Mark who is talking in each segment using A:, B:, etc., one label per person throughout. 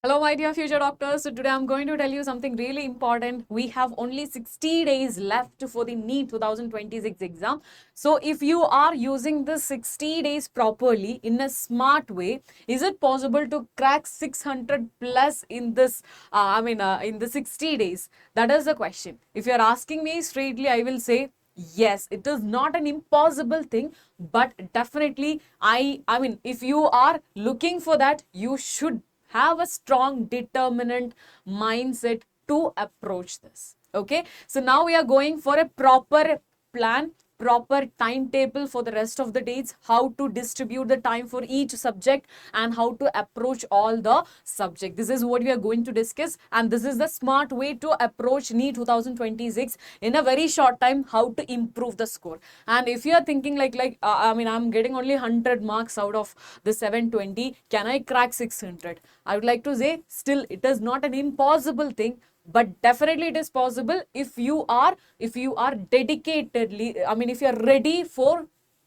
A: Hello, my dear future doctors. So today I'm going to tell you something really important. We have only 60 days left for the NEET 2026 exam. So if you are using the 60 days properly in a smart way, is it possible to crack 600 plus in this, in the 60 days? That is the question. If you're asking me straightly, I will say yes, it is not an impossible thing, but definitely I mean if you are looking for that, you should have a strong determinant mindset to approach this. Okay, so now we are going for a proper plan, proper timetable for the rest of the days, how to distribute the time for each subject and how to approach all the subject. This is what we are going to discuss, and this is the smart way to approach NEET 2026 in a very short time, how to improve the score. And if you are thinking I'm getting only 100 marks out of the 720, can I crack 600? I would like to say still it is not an impossible thing, but definitely it is possible if you are dedicatedly, if you are ready for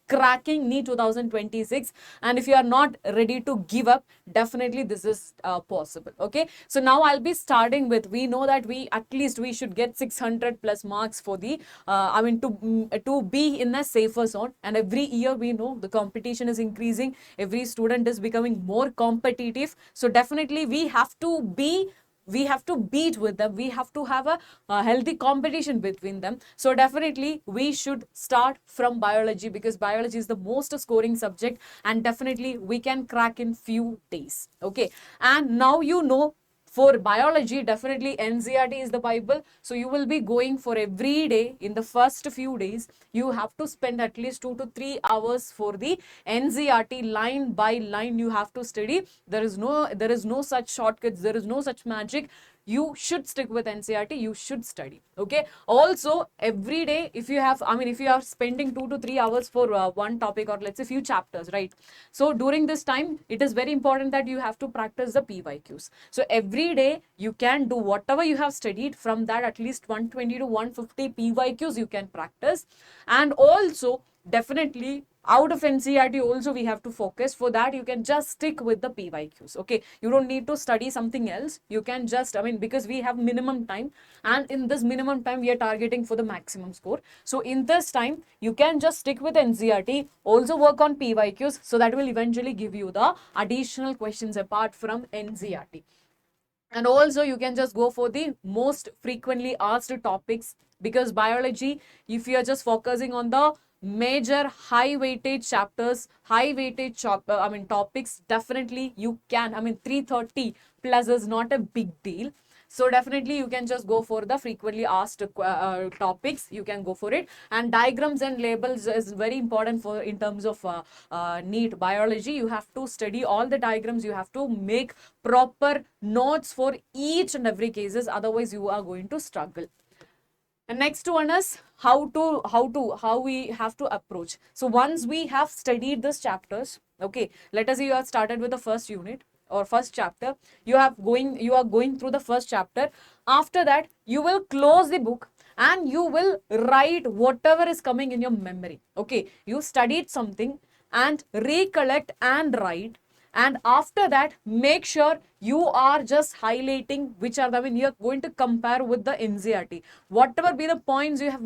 A: cracking NEET 2026, and if you are not ready to give up, definitely this is possible. Okay, so now I'll be starting with, we know that we at least we should get 600 plus marks for the to be in a safer zone. And every year we know the competition is increasing, every student is becoming more competitive, so definitely we have to beat with them, we have to have a healthy competition between them. So definitely we should start from biology, because biology is the most scoring subject, and definitely we can crack in few days. Okay, and now you know, for biology definitely NCERT is the bible. So you will be going for every day. In the first few days you have to spend at least 2 to 3 hours for the NCERT, line by line you have to study. There is no such shortcuts, there is no such magic. You should stick with NCERT, you should study. Okay, also every day, if you are spending 2 to 3 hours for one topic, or let's say few chapters, right? So during this time it is very important that you have to practice the PYQs. So every day you can do whatever you have studied, from that at least 120 to 150 PYQs you can practice. And also definitely out of NCERT also we have to focus. For that you can just stick with the PYQs. Okay, you don't need to study something else. You can just, because we have minimum time, and in this minimum time we are targeting for the maximum score. So in this time you can just stick with NCERT, also work on PYQs, so that will eventually give you the additional questions apart from NCERT. And also you can just go for the most frequently asked topics, because biology, if you are just focusing on the major high weightage chapters, high weightage topics, definitely you can, 330 plus is not a big deal. So definitely you can just go for the frequently asked topics, you can go for it. And diagrams and labels is very important for in terms of NEET biology. You have to study all the diagrams, you have to make proper notes for each and every cases, otherwise you are going to struggle. And next one is how we have to approach. So once we have studied these chapters, okay, let us say you have started with the first unit or first chapter, you are going through the first chapter. After that you will close the book and you will write whatever is coming in your memory. Okay, you studied something and recollect and write. And after that make sure you are just highlighting which are the, you're going to compare with the NCERT, whatever be the points you have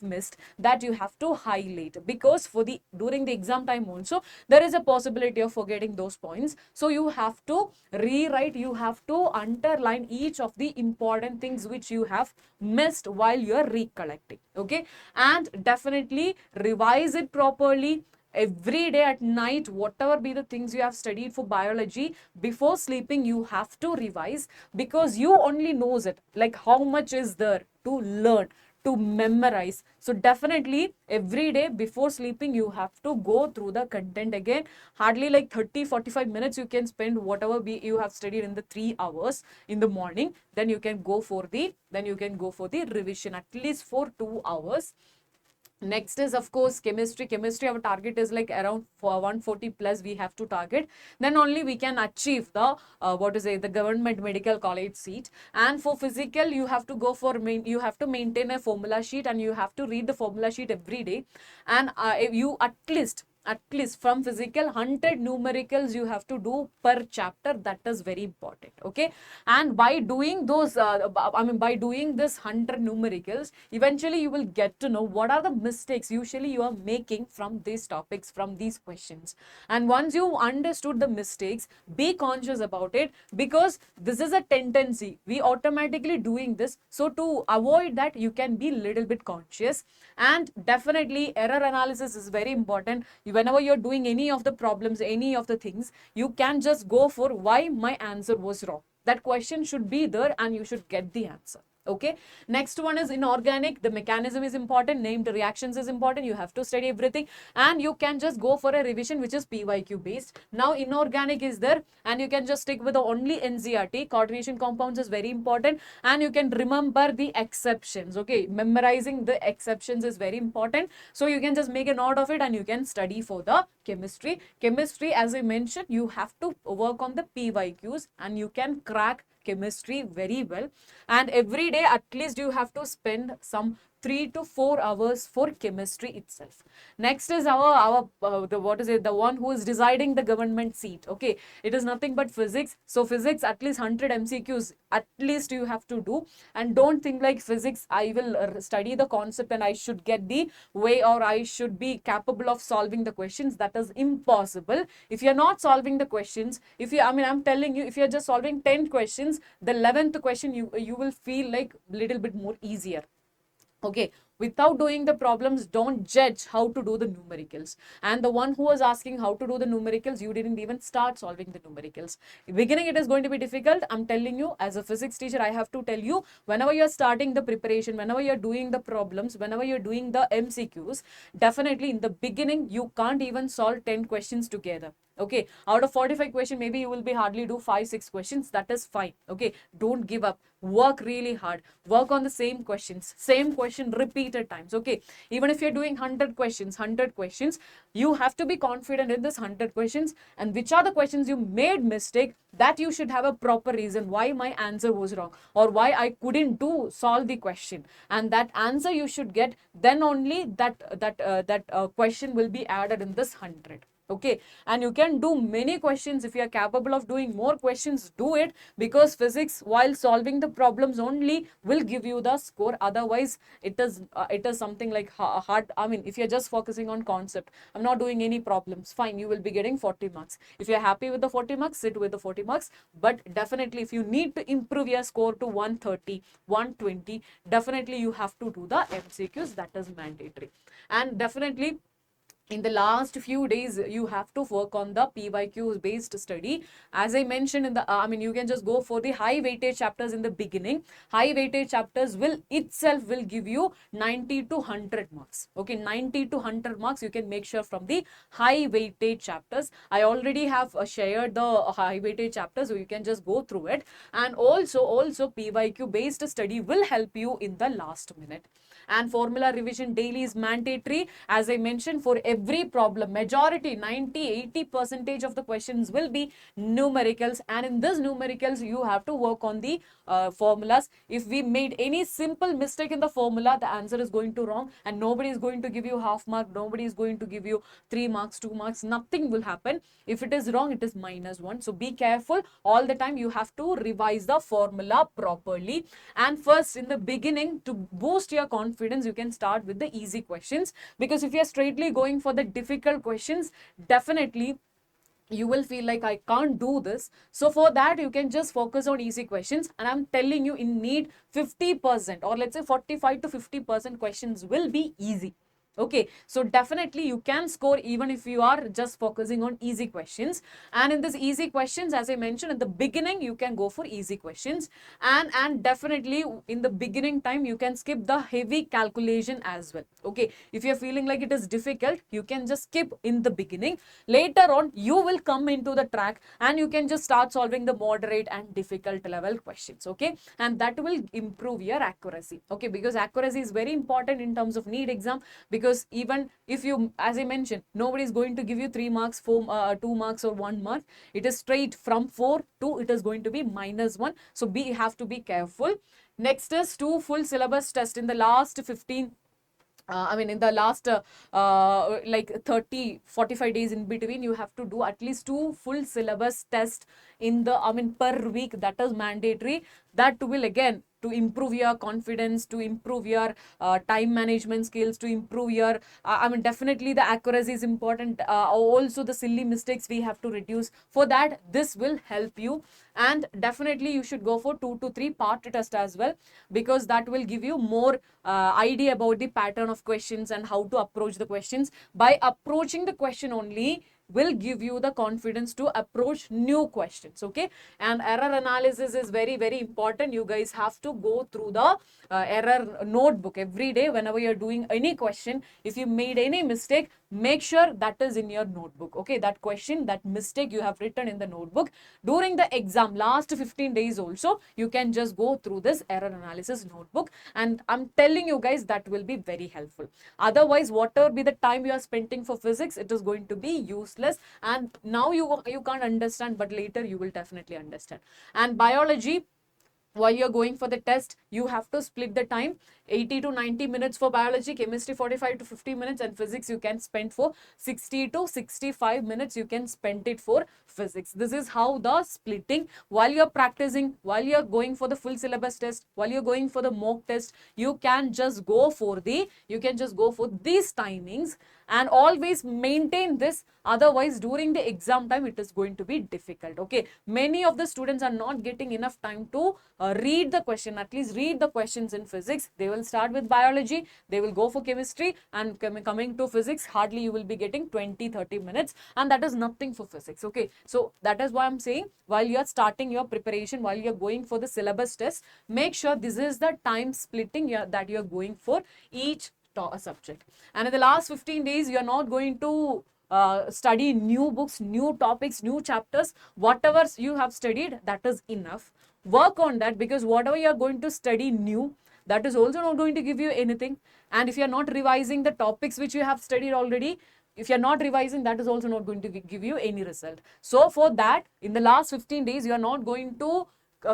A: missed, that you have to highlight, because for the during the exam time also there is a possibility of forgetting those points. So you have to rewrite, you have to underline each of the important things which you have missed while you are recollecting. Okay, and definitely revise it properly every day at night. Whatever be the things you have studied for biology, before sleeping you have to revise, because you only knows it, like how much is there to learn, to memorize. So definitely every day before sleeping you have to go through the content again. Hardly like 30-45 minutes you can spend, whatever be you have studied in the 3 hours in the morning, then you can go for the revision at least for 2 hours. Next is of course chemistry. Our target is like around 140 plus we have to target, then only we can achieve the the government medical college seat. And for physical you have to go for you have to maintain a formula sheet, and you have to read the formula sheet every day. And if you at least from physical 100 numericals you have to do per chapter. That is very important. Okay, and by doing those by doing this 100 numericals, eventually you will get to know what are the mistakes usually you are making from these topics, from these questions. And once you understood the mistakes, be conscious about it, because this is a tendency, we automatically doing this. So to avoid that, you can be little bit conscious. And definitely error analysis is very important. Whenever you're doing any of the problems, any of the things, you can just go for why my answer was wrong. That question should be there and you should get the answer. Okay, next one is inorganic. The mechanism is important, named reactions is important, you have to study everything, and you can just go for a revision which is PYQ based. Now inorganic is there, and you can just stick with the only NCERT. Coordination compounds is very important, and you can remember the exceptions. Okay, memorizing the exceptions is very important, so you can just make a note of it and you can study for the chemistry. As I mentioned, you have to work on the PYQs and you can crack chemistry very well. And every day at least you have to spend some 3 to 4 hours for chemistry itself. Next is our the one who is deciding the government seat. Okay, it is nothing but physics. So physics, at least 100 MCQs at least you have to do. And don't think like physics I will study the concept and I should get the way, or I should be capable of solving the questions. That is impossible. If you're not solving the questions, if you I'm telling you, if you're just solving 10 questions, the 11th question you will feel like little bit more easier. Okay, without doing the problems, don't judge how to do the numericals. And the one who was asking how to do the numericals, you didn't even start solving the numericals. Beginning it is going to be difficult. I'm telling you, as a physics teacher, I have to tell you, whenever you're starting the preparation, whenever you're doing the problems, whenever you're doing the MCQs, definitely in the beginning you can't even solve 10 questions together. Okay, out of 45 questions, maybe you will be hardly do 5-6 questions. That is fine. Okay, don't give up, work really hard, work on the same questions, same question repeated times. Okay, even if you're doing 100 questions, you have to be confident in this 100 questions, and which are the questions you made mistake, that you should have a proper reason why my answer was wrong or why I couldn't do solve the question, and that answer you should get. Then only that question will be added in this 100. Okay, and you can do many questions. If you are capable of doing more questions, do it, because physics, while solving the problems only, will give you the score. Otherwise it is something like hard. If you're just focusing on concept, I'm not doing any problems, fine, you will be getting 40 marks. If you're happy with the 40 marks, sit with the 40 marks. But definitely if you need to improve your score to 130, 120, definitely you have to do the MCQs. That is mandatory. And definitely in the last few days you have to work on the PYQ based study. As I mentioned in the you can just go for the high weightage chapters in the beginning. High weightage chapters will give you 90 to 100 marks. Okay, 90 to 100 marks you can make sure from the high weightage chapters. I already have shared the high weightage chapters, so you can just go through it. And also PYQ based study will help you in the last minute. And formula revision daily is mandatory. As I mentioned, for every problem, majority 90-80% of the questions will be numericals, and in this numericals you have to work on the formulas. If we made any simple mistake in the formula, the answer is going to wrong, and nobody is going to give you half mark, nobody is going to give you 3 marks, 2 marks, nothing will happen. If it is wrong, it is -1. So be careful all the time. You have to revise the formula properly. And first, in the beginning, to boost your confidence, you can start with the easy questions, because if you're straightly going for the difficult questions, definitely you will feel like I can't do this. So for that, you can just focus on easy questions, and I'm telling you, in need 50%, or let's say 45 to 50% questions will be easy. Okay, so definitely you can score even if you are just focusing on easy questions. And in this easy questions, as I mentioned in the beginning, you can go for easy questions. And definitely in the beginning time, you can skip the heavy calculation as well. Okay, if you're feeling like it is difficult, you can just skip in the beginning. Later on, you will come into the track and you can just start solving the moderate and difficult level questions. Okay, and that will improve your accuracy. Okay, because accuracy is very important in terms of NEET exam. Because even if you, as I mentioned, nobody is going to give you 3 marks, 2 marks or 1 mark. It is straight from 4 to it is going to be -1. So have to be careful. Next is 2 full syllabus test in the last 15 I mean, in the last like 30-45 days in between, you have to do at least 2 full syllabus tests in the, I mean, per week. That is mandatory. That will again to improve your confidence, to improve your time management skills, to improve your, I mean, definitely the accuracy is important. Also, the silly mistakes we have to reduce. For that, this will help you. And definitely, you should go for 2 to 3 part test as well, because that will give you more idea about the pattern of questions and how to approach the questions. By approaching the question only will give you the confidence to approach new questions. Okay, and error analysis is very very important. You guys have to go through the error notebook every day. Whenever you're doing any question, if you made any mistake, make sure that is in your notebook. Okay, that question, that mistake you have written in the notebook. During the exam last 15 days also, you can just go through this error analysis notebook, and I'm telling you guys, that will be very helpful. Otherwise, whatever be the time you are spending for physics, it is going to be useless. And now you can't understand, but later you will definitely understand. And biology, while you're going for the test, you have to split the time: 80 to 90 minutes for biology, chemistry 45 to 50 minutes, and physics you can spend for 60 to 65 minutes. You can spend it for physics. This is how the splitting, while you're practicing, while you're going for the full syllabus test, while you're going for the mock test, you can just go for these timings, and always maintain this. Otherwise, during the exam time, it is going to be difficult. Okay, many of the students are not getting enough time to read the question, at least read the questions in physics. They will start with biology, they will go for chemistry, and coming to physics, hardly you will be getting 20-30 minutes, and that is nothing for physics. Okay, so that is why I'm saying, while you are starting your preparation, while you're going for the syllabus test, make sure this is the time splitting that you're going for each subject. And in the last 15 days, you're not going to study new books, new topics, new chapters. Whatever you have studied, that is enough. Work on that, because whatever you're going to study new, that is also not going to give you anything. And if you're not revising the topics which you have studied already, if you're not revising, that is also not going to give you any result. So for that, in the last 15 days, you are not going to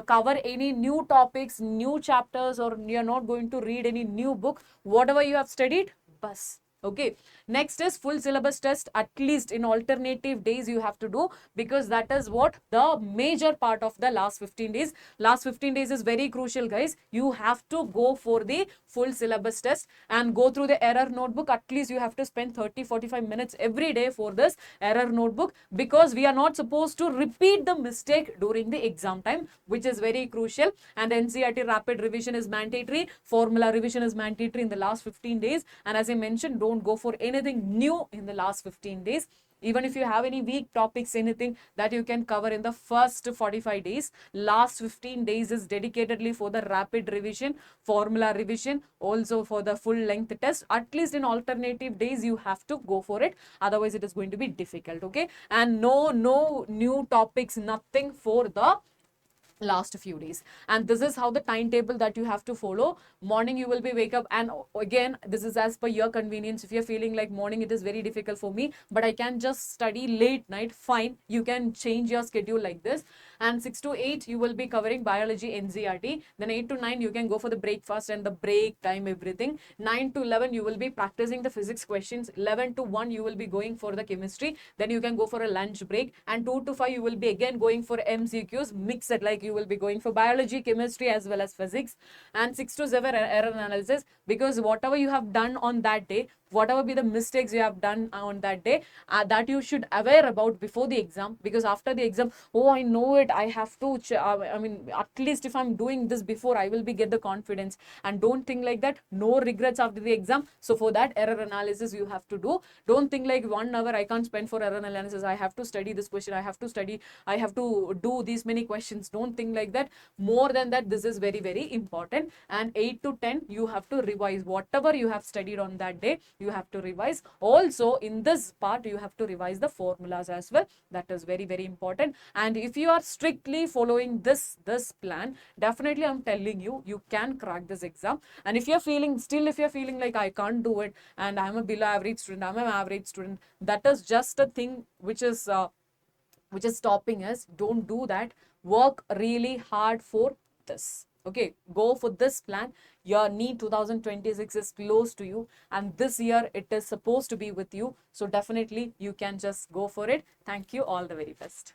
A: cover any new topics, new chapters, or you're not going to read any new book. Whatever you have studied, bus. Okay, next is full syllabus test. At least in alternative days you have to do, because that is what the major part of the last 15 days. Last 15 days is very crucial, guys. You have to go for the full syllabus test and go through the error notebook. At least you have to spend 30-45 minutes every day for this error notebook, because we are not supposed to repeat the mistake during the exam time, which is very crucial. And NCERT rapid revision is mandatory, formula revision is mandatory in the last 15 days. And as I mentioned, don't go for anything new in the last 15 days. Even if you have any weak topics, anything that you can cover in the first 45 days, last 15 days is dedicatedly for the rapid revision, formula revision, also for the full length test. At least in alternative days, you have to go for it. Otherwise, it is going to be difficult. Okay, and no new topics, nothing for the last few days. And this is how the timetable that you have to follow. Morning you will be wake up, and again, this is as per your convenience. If you're feeling like morning it is very difficult for me, but I can just study late night, fine, you can change your schedule like this. And 6 to 8 you will be covering biology NCERT. Then 8 to 9 you can go for the breakfast and the break time, everything. 9 to 11 you will be practicing the physics questions. 11 to 1 you will be going for the chemistry. Then you can go for a lunch break. And 2 to 5 you will be again going for MCQs, mixed, like you will be going for biology, chemistry, as well as physics. And 6 to 7 error analysis, because whatever you have done on that day, whatever be the mistakes you have done on that day, that you should aware about before the exam. Because after the exam, oh, I know it, I have to I mean, at least if I'm doing this before, I will be get the confidence. And don't think like that. No regrets after the exam. So for that, error analysis you have to do. Don't think like 1 hour I can't spend for error analysis, I have to study this question, I have to study, I have to do these many questions. Don't think like that. More than that, this is very very important. And 8 to 10 you have to revise whatever you have studied on that day. You have to revise. Also in this part, you have to revise the formulas as well. That is very very important. And if you are strictly following this plan, definitely I'm telling you, you can crack this exam. And if you're feeling like I can't do it, and I'm a below average student, I'm an average student, that is just a thing which is stopping us. Don't do that. Work really hard for this. Okay, go for this plan. Your NEET 2026 is close to you, and this year it is supposed to be with you. So definitely you can just go for it. Thank you. All the very best.